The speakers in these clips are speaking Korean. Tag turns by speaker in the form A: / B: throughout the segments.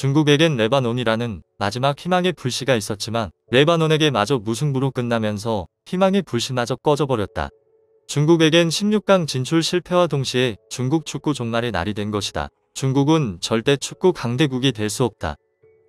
A: 중국에겐 레바논이라는 마지막 희망의 불씨가 있었지만 레바논에게 마저 무승부로 끝나면서 희망의 불씨마저 꺼져버렸다. 중국에겐 16강 진출 실패와 동시에 중국 축구 종말의 날이 된 것이다. 중국은 절대 축구 강대국이 될 수 없다.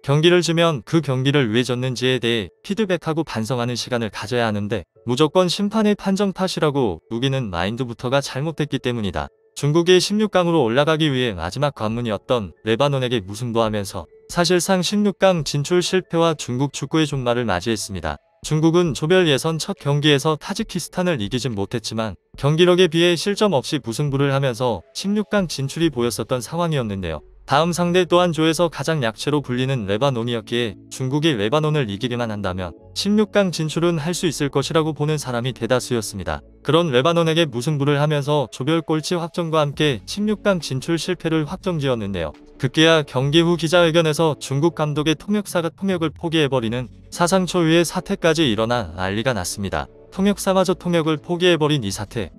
A: 경기를 지면 그 경기를 왜 졌는지에 대해 피드백하고 반성하는 시간을 가져야 하는데 무조건 심판의 판정 탓이라고 우기는 마인드부터가 잘못됐기 때문이다. 중국이 16강으로 올라가기 위해 마지막 관문이었던 레바논에게 무승부하면서 사실상 16강 진출 실패와 중국 축구의 종말을 맞이했습니다. 중국은 조별 예선 첫 경기에서 타지키스탄을 이기진 못했지만 경기력에 비해 실점 없이 무승부를 하면서 16강 진출이 보였었던 상황이었는데요. 다음 상대 또한 조에서 가장 약체로 불리는 레바논이었기에 중국이 레바논을 이기기만 한다면 16강 진출은 할 수 있을 것이라고 보는 사람이 대다수였습니다. 그런 레바논에게 무승부를 하면서 조별 꼴찌 확정과 함께 16강 진출 실패를 확정지었는데요. 급기야 경기 후 기자회견에서 중국 감독의 통역사가 통역을 포기해버리는 사상 초유의 사태까지 일어나 난리가 났습니다. 통역사마저 통역을 포기해버린 이 사태.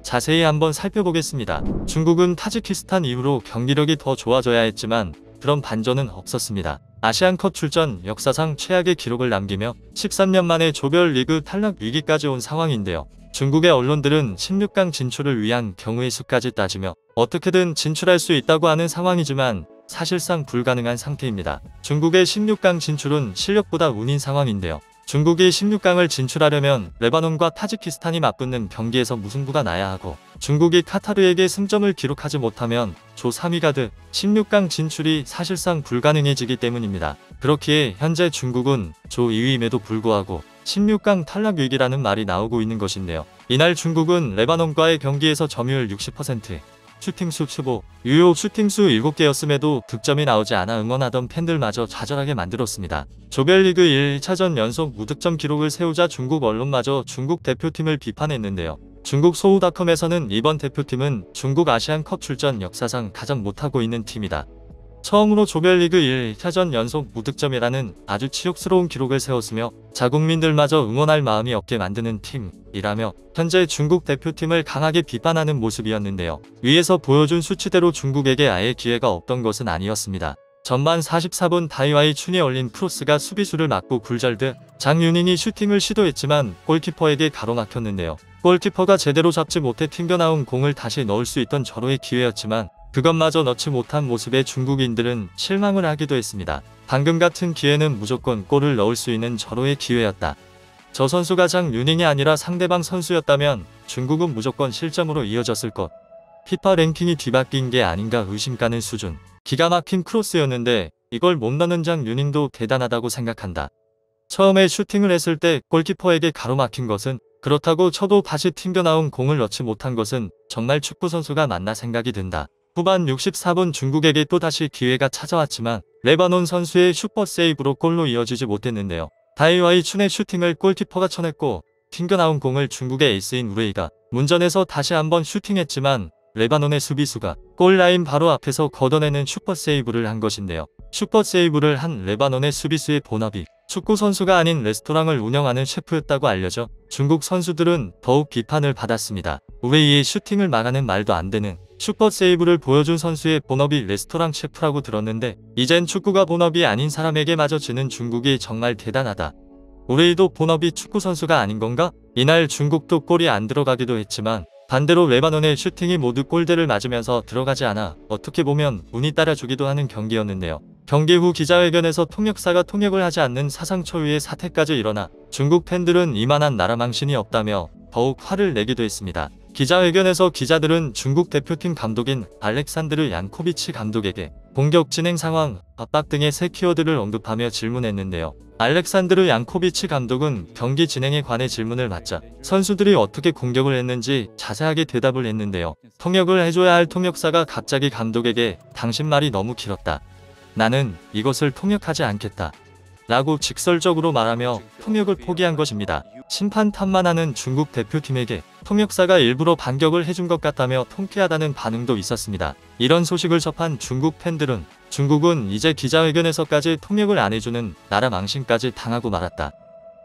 A: 자세히 한번 살펴보겠습니다. 중국은 타지키스탄 이후로 경기력이 더 좋아져야 했지만 그런 반전은 없었습니다. 아시안컵 출전 역사상 최악의 기록을 남기며 13년 만에 조별리그 탈락 위기까지 온 상황인데요. 중국의 언론들은 16강 진출을 위한 경우의 수까지 따지며 어떻게든 진출할 수 있다고 하는 상황이지만 사실상 불가능한 상태입니다. 중국의 16강 진출은 실력보다 운인 상황인데요. 중국이 16강을 진출하려면 레바논과 타지키스탄이 맞붙는 경기에서 무승부가 나야 하고 중국이 카타르에게 승점을 기록하지 못하면 조 3위가 돼 16강 진출이 사실상 불가능해지기 때문입니다. 그렇기에 현재 중국은 조 2위임에도 불구하고 16강 탈락 위기라는 말이 나오고 있는 것인데요. 이날 중국은 레바논과의 경기에서 점유율 60%, 슈팅수 15, 유효 슈팅수 7개였음에도 득점이 나오지 않아 응원하던 팬들마저 좌절하게 만들었습니다. 조별리그 1차전 연속 무득점 기록을 세우자 중국 언론마저 중국 대표팀을 비판했는데요. 중국 소우닷컴에서는 이번 대표팀은 중국 아시안컵 출전 역사상 가장 못하고 있는 팀이다. 처음으로 조별리그 1차전 연속 무득점이라는 아주 치욕스러운 기록을 세웠으며 자국민들마저 응원할 마음이 없게 만드는 팀이라며 현재 중국 대표팀을 강하게 비판하는 모습이었는데요. 위에서 보여준 수치대로 중국에게 아예 기회가 없던 것은 아니었습니다. 전반 44분 다이와이 춘이 올린 크로스가 수비수를 맞고 굴절돼 장윤인이 슈팅을 시도했지만 골키퍼에게 가로막혔는데요. 골키퍼가 제대로 잡지 못해 튕겨나온 공을 다시 넣을 수 있던 절호의 기회였지만 그것마저 넣지 못한 모습에 중국인들은 실망을 하기도 했습니다. 방금 같은 기회는 무조건 골을 넣을 수 있는 절호의 기회였다. 저 선수가 장윤닝이 아니라 상대방 선수였다면 중국은 무조건 실점으로 이어졌을 것. 피파 랭킹이 뒤바뀐 게 아닌가 의심가는 수준. 기가 막힌 크로스였는데 이걸 못 넣는 장윤닝도 대단하다고 생각한다. 처음에 슈팅을 했을 때 골키퍼에게 가로막힌 것은 그렇다고 쳐도 다시 튕겨나온 공을 넣지 못한 것은 정말 축구 선수가 맞나 생각이 든다. 후반 64분 중국에게 또다시 기회가 찾아왔지만 레바논 선수의 슈퍼세이브로 골로 이어지지 못했는데요. 다이와이 춘의 슈팅을 골키퍼가 쳐냈고 튕겨나온 공을 중국의 에이스인 우레이가 문전에서 다시 한번 슈팅했지만 레바논의 수비수가 골라인 바로 앞에서 걷어내는 슈퍼세이브를 한 것인데요. 슈퍼세이브를 한 레바논의 수비수의 본업이 축구 선수가 아닌 레스토랑을 운영하는 셰프였다고 알려져 중국 선수들은 더욱 비판을 받았습니다. 우레이의 슈팅을 막아낸 말도 안 되는 슈퍼세이브를 보여준 선수의 본업이 레스토랑 셰프라고 들었는데 이젠 축구가 본업이 아닌 사람에게 마저 지는 중국이 정말 대단하다. 우레이도 본업이 축구 선수가 아닌 건가? 이날 중국도 골이 안 들어가기도 했지만 반대로 레바논의 슈팅이 모두 골대를 맞으면서 들어가지 않아 어떻게 보면 운이 따라주기도 하는 경기였는데요. 경기 후 기자회견에서 통역사가 통역을 하지 않는 사상 초유의 사태까지 일어나 중국 팬들은 이만한 나라 망신이 없다며 더욱 화를 내기도 했습니다. 기자회견에서 기자들은 중국 대표팀 감독인 알렉산드르 양코비치 감독에게 공격 진행 상황, 압박 등의 새 키워드를 언급하며 질문했는데요. 알렉산드르 양코비치 감독은 경기 진행에 관해 질문을 받자 선수들이 어떻게 공격을 했는지 자세하게 대답을 했는데요. 통역을 해줘야 할 통역사가 갑자기 감독에게 당신 말이 너무 길었다. 나는 이것을 통역하지 않겠다. 라고 직설적으로 말하며 통역을 포기한 것입니다. 심판 탓만 하는 중국 대표팀에게 통역사가 일부러 반격을 해준 것 같다며 통쾌하다는 반응도 있었습니다. 이런 소식을 접한 중국 팬들은 중국은 이제 기자회견에서까지 통역을 안 해주는 나라 망신까지 당하고 말았다.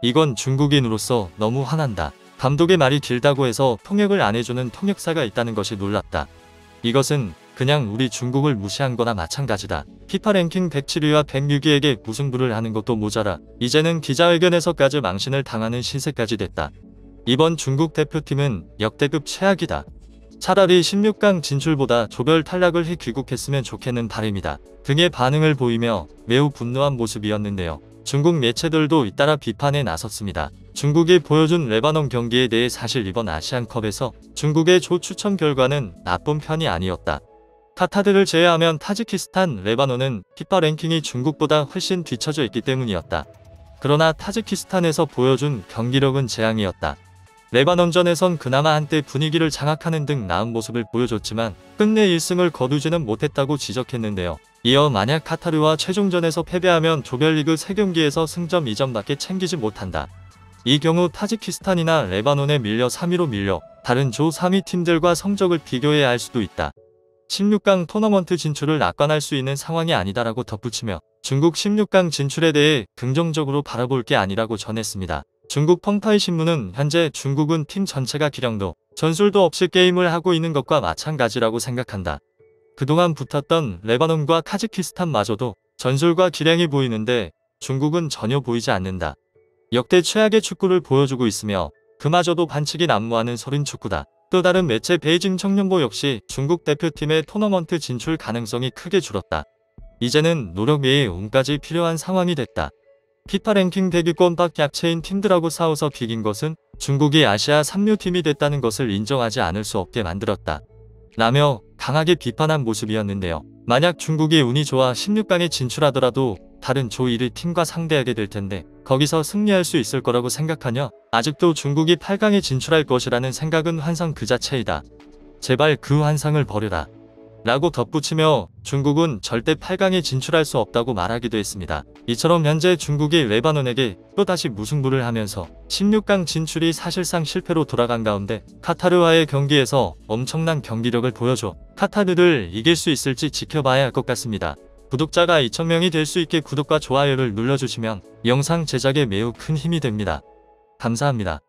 A: 이건 중국인으로서 너무 화난다. 감독의 말이 길다고 해서 통역을 안 해주는 통역사가 있다는 것이 놀랍다. 이것은 그냥 우리 중국을 무시한 거나 마찬가지다. 피파 랭킹 107위와 106위에게 무승부를 하는 것도 모자라 이제는 기자회견에서까지 망신을 당하는 신세까지 됐다. 이번 중국 대표팀은 역대급 최악이다. 차라리 16강 진출보다 조별 탈락을 해 귀국했으면 좋겠는 바람이다 등의 반응을 보이며 매우 분노한 모습이었는데요. 중국 매체들도 잇따라 비판에 나섰습니다. 중국이 보여준 레바논 경기에 대해 사실 이번 아시안컵에서 중국의 조 추첨 결과는 나쁜 편이 아니었다. 카타르를 제외하면 타지키스탄, 레바논은 피파 랭킹이 중국보다 훨씬 뒤처져 있기 때문이었다. 그러나 타지키스탄에서 보여준 경기력은 재앙이었다. 레바논전에선 그나마 한때 분위기를 장악하는 등 나은 모습을 보여줬지만 끝내 1승을 거두지는 못했다고 지적했는데요. 이어 만약 카타르와 최종전에서 패배하면 조별리그 3경기에서 승점 2점밖에 챙기지 못한다. 이 경우 타지키스탄이나 레바논에 밀려 3위로 밀려 다른 조 3위 팀들과 성적을 비교해야 할 수도 있다. 16강 토너먼트 진출을 낙관할 수 있는 상황이 아니다라고 덧붙이며 중국 16강 진출에 대해 긍정적으로 바라볼 게 아니라고 전했습니다. 중국 펑파이 신문은 현재 중국은 팀 전체가 기량도 전술도 없이 게임을 하고 있는 것과 마찬가지라고 생각한다. 그동안 붙었던 레바논과 타지키스탄마저도 전술과 기량이 보이는데 중국은 전혀 보이지 않는다. 역대 최악의 축구를 보여주고 있으며 그마저도 반칙이 난무하는 서린 축구다. 또 다른 매체 베이징 청년보 역시 중국 대표팀의 토너먼트 진출 가능성이 크게 줄었다. 이제는 노력 외에 운까지 필요한 상황이 됐다. 피파 랭킹 대기권 밖 약체인 팀들하고 싸워서 비긴 것은 중국이 아시아 3류 팀이 됐다는 것을 인정하지 않을 수 없게 만들었다. 라며 강하게 비판한 모습이었는데요. 만약 중국이 운이 좋아 16강에 진출하더라도 다른 조 1위 팀과 상대하게 될 텐데 거기서 승리할 수 있을 거라고 생각하냐? 아직도 중국이 8강에 진출할 것이라는 생각은 환상 그 자체이다. 제발 그 환상을 버려라. 라고 덧붙이며 중국은 절대 8강에 진출할 수 없다고 말하기도 했습니다. 이처럼 현재 중국이 레바논에게 또다시 무승부를 하면서 16강 진출이 사실상 실패로 돌아간 가운데 카타르와의 경기에서 엄청난 경기력을 보여줘 카타르를 이길 수 있을지 지켜봐야 할 것 같습니다. 구독자가 2,000명이 될 수 있게 구독과 좋아요를 눌러주시면 영상 제작에 매우 큰 힘이 됩니다. 감사합니다.